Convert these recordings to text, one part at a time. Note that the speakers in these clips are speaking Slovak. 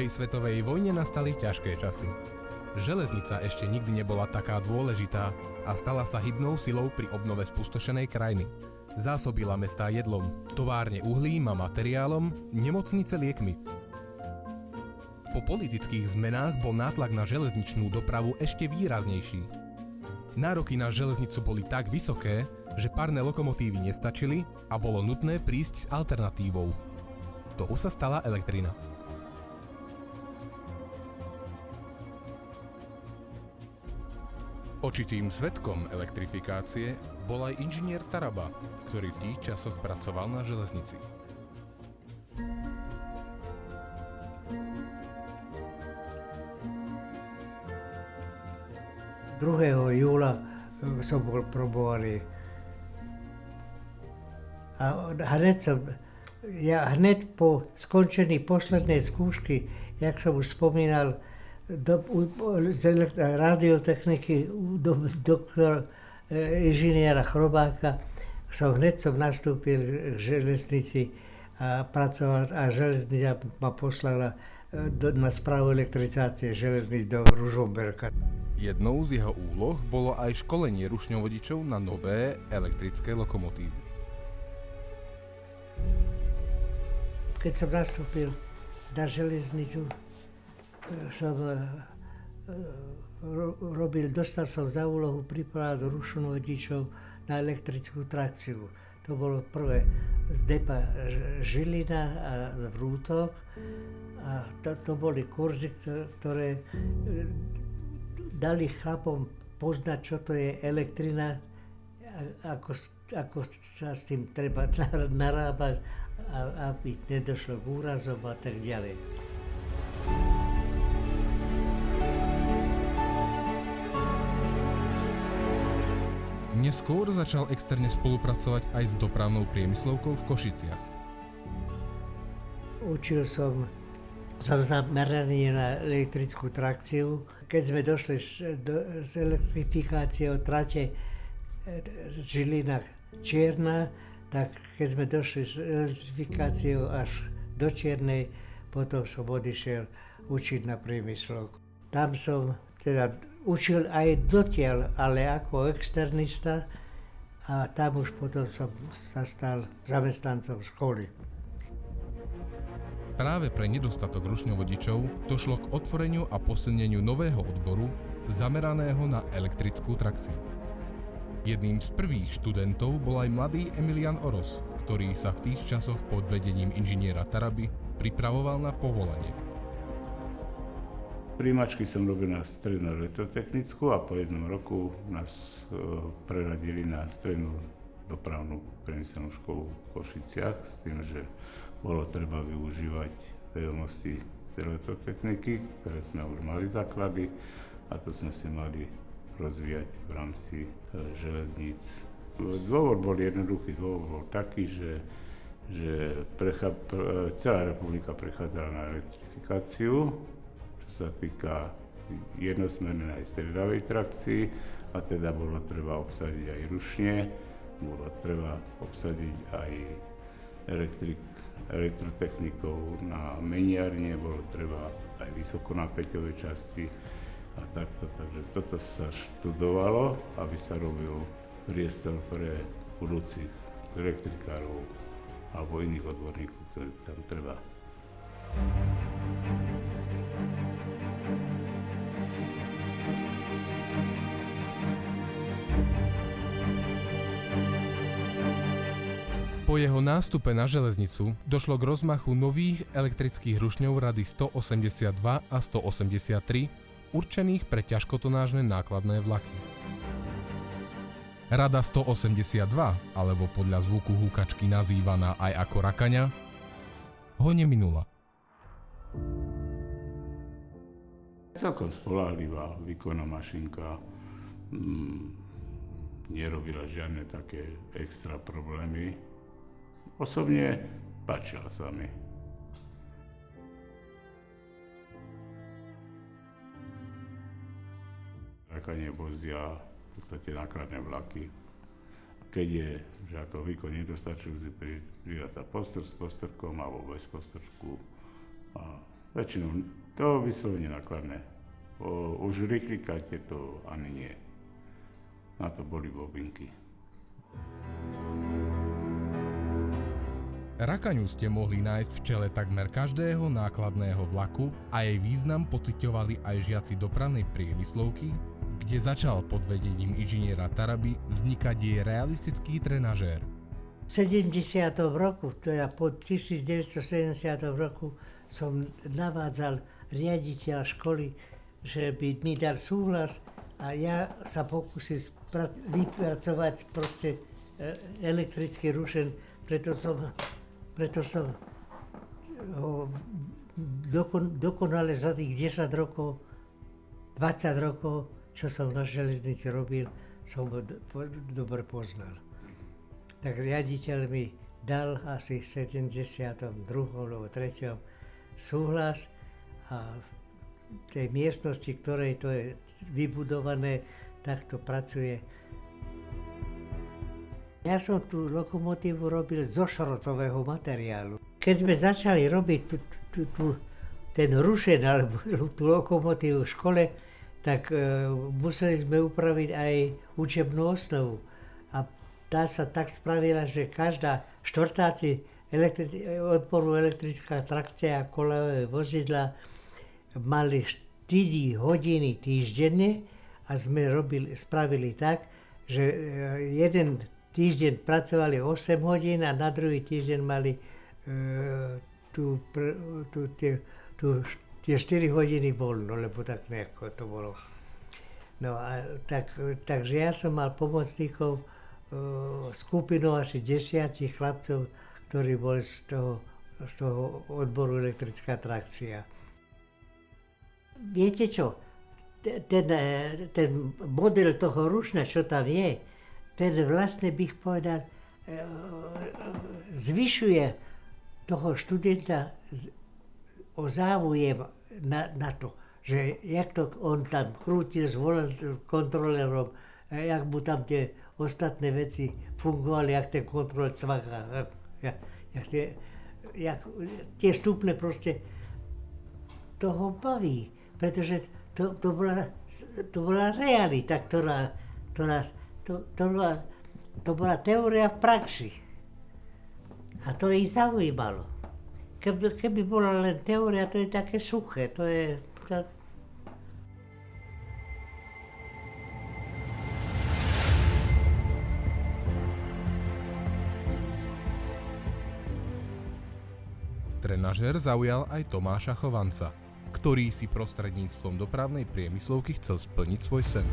druhej svetovej vojne nastali ťažké časy. Železnica ešte nikdy nebola taká dôležitá a stala sa hybnou silou pri obnove spustošenej krajiny. Zásobila mestá jedlom, továrne uhlím a materiálom, nemocnice liekmi. Po politických zmenách bol nátlak na železničnú dopravu ešte výraznejší. Nároky na železnicu boli tak vysoké, že párne lokomotívy nestačili a bolo nutné prísť s alternatívou. To už sa stala elektrina. Očitým svedkom elektrifikácie bol aj inžinier Taraba, ktorý v tých časoch pracoval na železnici. 2. júla som bol probovaný. A hneď po skončení poslednej skúšky, jak som už spomínal, z radiotechniky doktora inžiniera Chrobáka, hneď som nastúpil k železnici a pracoval a železnica ma poslala na správu elektrizácie železníc do Ružomberka. Jednou z jeho úloh bolo aj školenie rušňovodičov na nové elektrické lokomotívy. Keď som nastúpil na železnicu, dostal som za úlohu pripravať rušňovodičov na elektrickú trakciu. To bolo prvé z depa Žilina a Vrútok. A to boli kurzy, ktoré dali chlapom poznať, čo to je elektrina, ako sa s tým treba narábať, aby nedošlo k úrazom a tak ďalej. Neskôr začal externe spolupracovať aj s dopravnou priemyslovkou v Košiciach. Učil som sa zameraný na elektrickú trakciu. Keď sme došli z elektrifikácie od trate Žilina Čierna, tak keď sme došli s elektrifikáciou až do Čiernej, potom som odišiel učiť na priemyslovku. Tam som teda učil aj dotiaľ, ale ako externista, a tam už potom som sa stal zamestnancom školy. Práve pre nedostatok rušňovodičov došlo k otvoreniu a posilneniu nového odboru zameraného na elektrickú trakciu. Jedným z prvých študentov bol aj mladý Emilian Oros, ktorý sa v tých časoch pod vedením inžiniera Taraby pripravoval na povolanie. Prijímačky som robil na strednú elektrotechnickú a po jednom roku nás preradili na strednú dopravnú priemyselnú školu v Košiciach s tým, že bolo treba využívať vedomosti elektrotechniky, ktoré sme už mali základy, a to sme si mali rozvíjať v rámci železníc. Dôvod bol jednoduchý, dôvod bol taký, že celá republika prechádzala na elektrifikáciu, čo sa týka jednosmernej aj striedavej trakcii, a teda bolo treba obsadiť aj rušne, bolo treba obsadiť aj elektrotechnikou na meniarne, bolo treba aj vysokonapäťové časti a takto. Takže toto sa študovalo, aby sa robil priestor pre budúcich elektrikárov alebo iných odborníkov, ktorých tam treba. Po jeho nástupe na železnicu došlo k rozmachu nových elektrických rušňov rady 182 a 183, určených pre ťažkotonážne nákladné vlaky. Rada 182, alebo podľa zvuku húkačky nazývaná aj ako rakaňa, ho neminula. Celkom spoľahlivá výkonná mašinka, nerobila žiadne také extra problémy. Osobne páčila sa mi. Rakanie vozia v podstate nákladné vlaky. Keď je, že ako výkon nedostačujúci, pridá sa postor s postrkom alebo bez postrčku a Väčšinou to vyslovene nákladné. Už rýchlikate to ani nie. Na to boli bobinky. Rakaňu ste mohli nájsť v čele takmer každého nákladného vlaku a jej význam pociťovali aj žiaci dopravnej priemyslovky, kde začal pod vedením inžiniera Taraby vznikať jej realistický trenažér. V 70. roku, teda po 1970. roku, som navádzal riaditeľa školy, že by mi dal súhlas a ja sa pokúsim vypracovať proste elektrický rušen, preto som ho dokonale za tých 10 rokov, 20 rokov, čo som na železnici robil, som ho dobre poznal. Tak riaditeľ mi dal asi v 72. alebo 3. súhlas a v tej miestnosti, ktorej to je vybudované, tak to pracuje. Ja som tú lokomotívu robil zo šrotového materiálu. Keď sme začali robiť ten rušen alebo tú lokomotívu v škole, tak museli sme upraviť aj učebnú osnovu. A tá sa tak spravila, že každá štvrtáci odporu elektrická trakcia a koľajové vozidla mali 4 hodiny týždenne a sme spravili tak, že jeden týždeň pracovali 8 hodín a na druhý týždeň mali tie 4 hodiny voľno, lebo tak nejako to bolo. No a takže ja som mal pomocníkov skupinu asi 10 chlapcov, ktorí boli z toho odboru elektrická trakcia. Viete čo? Ten model toho rušna, čo tam je, ten vlastne bych povedal, zvyšuje toho študenta o záujem na to, že jak to on tam krútil s kontrolerom, jak mu tam tie ostatné veci fungovali, jak ten kontroler cvaká, jak tie stupne proste toho baví, pretože to bola realita, to bola teória v praxi. A to ich zaujímalo. Keby bola len teória, to je také suché, to je... Trenažér zaujal aj Tomáša Chovanca, ktorý si prostredníctvom dopravnej priemyslovky chcel splniť svoj sen.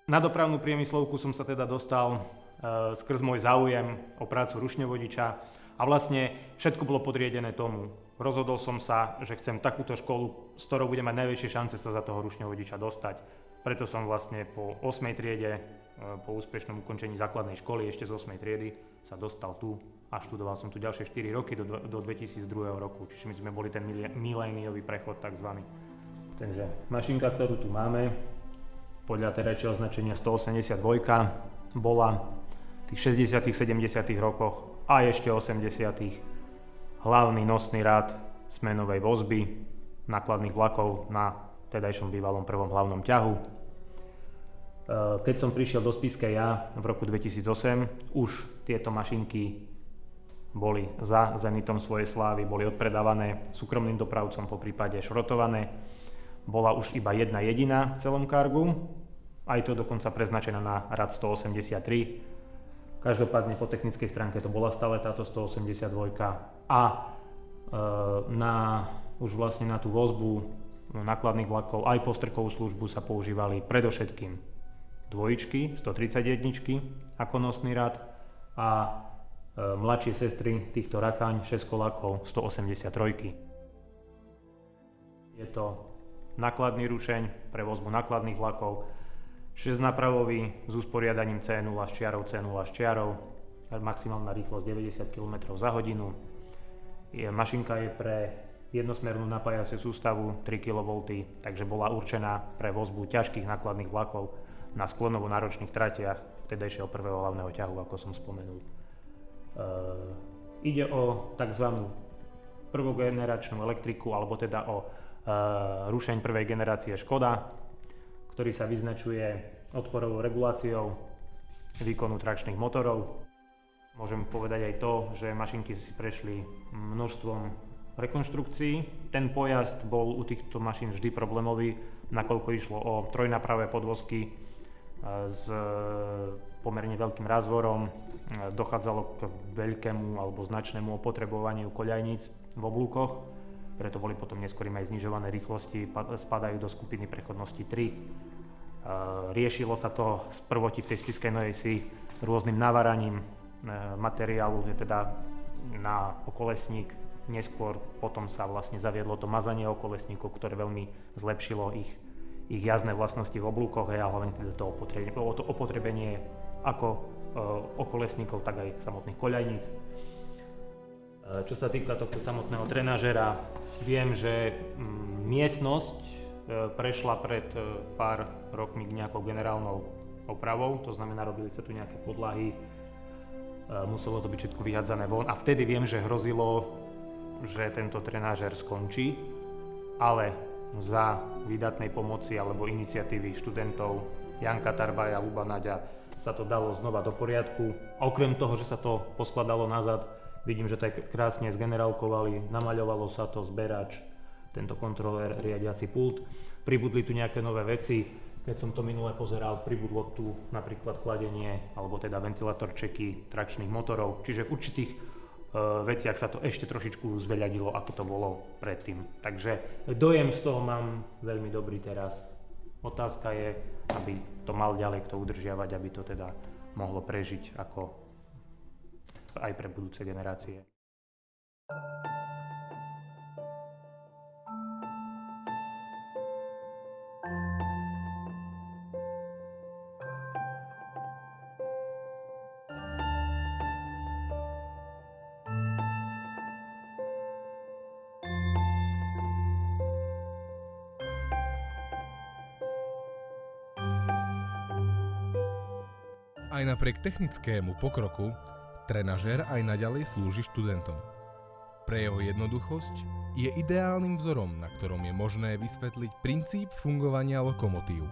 Na dopravnú priemyslovku som sa teda dostal skrz môj záujem o prácu rušňovodiča a vlastne všetko bolo podriedené tomu. Rozhodol som sa, že chcem takúto školu, s ktorou budem mať najväčšie šance sa za toho rušňovodiča dostať. Preto som vlastne po 8. triede, po úspešnom ukončení základnej školy, ešte z 8. triedy, sa dostal tu a študoval som tu ďalšie 4 roky do 2002 roku, čiže my sme boli ten miléniový prechod takzvaný. Takže mašinka, ktorú tu máme, podľa terajšieho označenia 182, bola v tých 60. 70. rokoch a ešte 80. hlavný nosný rád smenovej vozby nákladných vlakov na tedajšom bývalom prvom hlavnom ťahu. Keď som prišiel do Spišskej ja v roku 2008, už tieto mašinky boli za zenitom svojej slávy, boli odpredávané súkromným dopravcom, poprípade šrotované. Bola už iba jedna jediná v celom kargu, aj to dokonca preznačená na rad 183. Každopádne po technickej stránke to bola stále táto 182 a už vlastne na tú vozbu nákladných vlakov aj postrkovú službu sa používali predovšetkým dvojičky, 131 ako nosný rad a mladšie sestry týchto rakaň, šeskolákov 183. Je to nákladný rušeň pre vozbu nákladných vlakov, 6-napravový s usporiadaním C0 s čiarou, C0 s čiarou, maximálna rýchlosť 90 km za hodinu. Mašinka je pre jednosmernú napájaciu sústavu 3 kV, takže bola určená pre vozbu ťažkých nákladných vlakov na sklonovo náročných tratiach vtedajšieho prvého hlavného ťahu, ako som spomenul. Ide o tzv. Prvogeneračnú elektriku, alebo teda o rušeň prvej generácie Škoda, ktorý sa vyznačuje odporovou reguláciou výkonu trakčných motorov. Môžem povedať aj to, že mašinky si prešli množstvom rekonštrukcií. Ten pojazd bol u týchto mašín vždy problémový, nakoľko išlo o trojnapravé podvozky s pomerne veľkým rázvorom. Dochádzalo k veľkému alebo značnému opotrebovaniu koľajníc v oblúkoch, preto boli potom neskorým aj znižované rýchlosti, spadajú do skupiny prechodnosti 3. Riešilo sa to z prvoti v tej Spišskej Novej Vsi rôznym navaraním materiálu, teda na okolesník. Neskôr potom sa vlastne zaviedlo to mazanie okolesníkov, ktoré veľmi zlepšilo ich jazdné vlastnosti v oblúkoch a hlavne teda to opotrebenie ako okolesníkov, tak aj samotných koľajníc. Čo sa týka tohto samotného trenažera, viem, že miestnosť prešla pred pár rokmi nejakou generálnou opravou, to znamená, robili sa tu nejaké podlahy, muselo to byť všetko vyhádzané von a vtedy viem, že hrozilo, že tento trenažer skončí, ale za výdatnej pomoci alebo iniciatívy študentov Janka Tarbaja a Luba Naďa sa to dalo znova do poriadku. A okrem toho, že sa to poskladalo nazad, vidím, že to aj krásne zgenerálkovali, namaľovalo sa to, zberač, tento kontroler, riadiaci pult. Pribudli tu nejaké nové veci. Keď som to minule pozeral, pribudlo tu napríklad chladenie alebo teda ventilátorčeky trakčných motorov. Čiže v určitých veciach sa to ešte trošičku zveľadilo, ako to bolo predtým. Takže dojem z toho mám veľmi dobrý teraz. Otázka je, aby to mal ďalej kto udržiavať, aby to teda mohlo prežiť ako aj pre budúce generácie. Aj napriek technickému pokroku, trenažér aj naďalej slúži študentom. Pre jeho jednoduchosť je ideálnym vzorom, na ktorom je možné vysvetliť princíp fungovania lokomotív.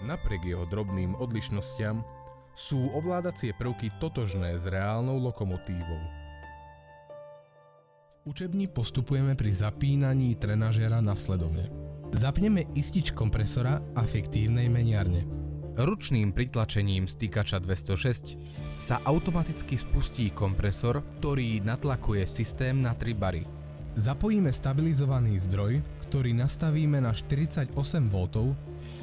Napriek jeho drobným odlišnostiam sú ovládacie prvky totožné s reálnou lokomotívou. V učebni postupujeme pri zapínaní trenažéra nasledovne. Zapneme istič kompresora a fiktívnej meniarne. Ručným pritlačením stýkača 206 sa automaticky spustí kompresor, ktorý natlakuje systém na 3 bary. Zapojíme stabilizovaný zdroj, ktorý nastavíme na 48 V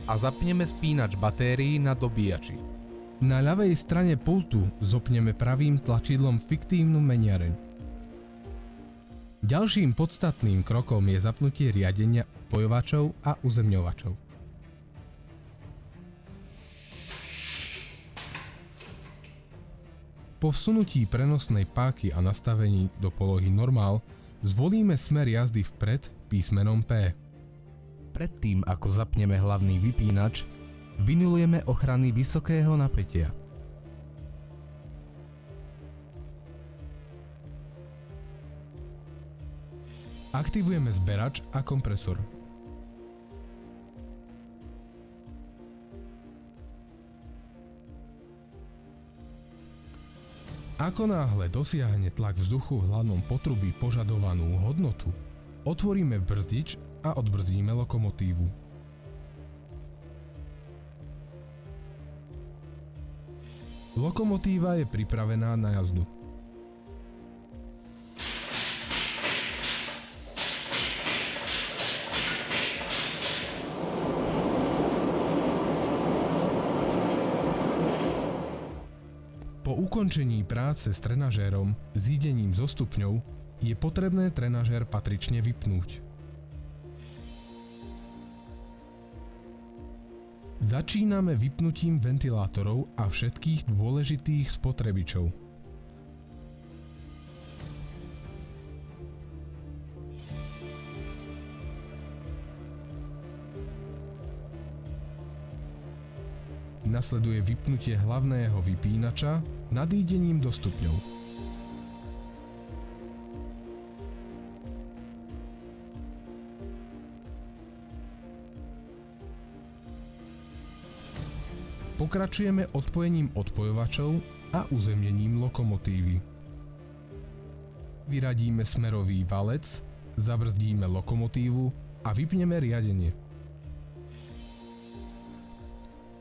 a zapneme spínač batérií na dobíjači. Na ľavej strane pultu zopneme pravým tlačidlom fiktívnu meniareň. Ďalším podstatným krokom je zapnutie riadenia spojovačov a uzemňovačov. Po vsunutí prenosnej páky a nastavení do polohy normál zvolíme smer jazdy vpred písmenom P. Predtým, ako zapneme hlavný vypínač, vynulujeme ochrany vysokého napätia. Aktivujeme zberač a kompresor. Ako náhle dosiahne tlak vzduchu v hlavnom potrubí požadovanú hodnotu, otvoríme brzdič a odbrzdíme lokomotívu. Lokomotíva je pripravená na jazdu. Po ukončení práce s trenažérom s idením zo stupňov je potrebné trenažér patrične vypnúť. Začíname vypnutím ventilátorov a všetkých dôležitých spotrebičov. Nasleduje vypnutie hlavného vypínača nadídením do stupňov. Pokračujeme odpojením odpojovačov a uzemnením lokomotívy. Vyradíme smerový valec, zabrzdíme lokomotívu a vypneme riadenie.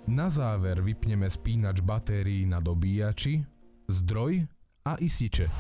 Na záver vypneme spínač batérií na dobíjači, zdroj a isiče.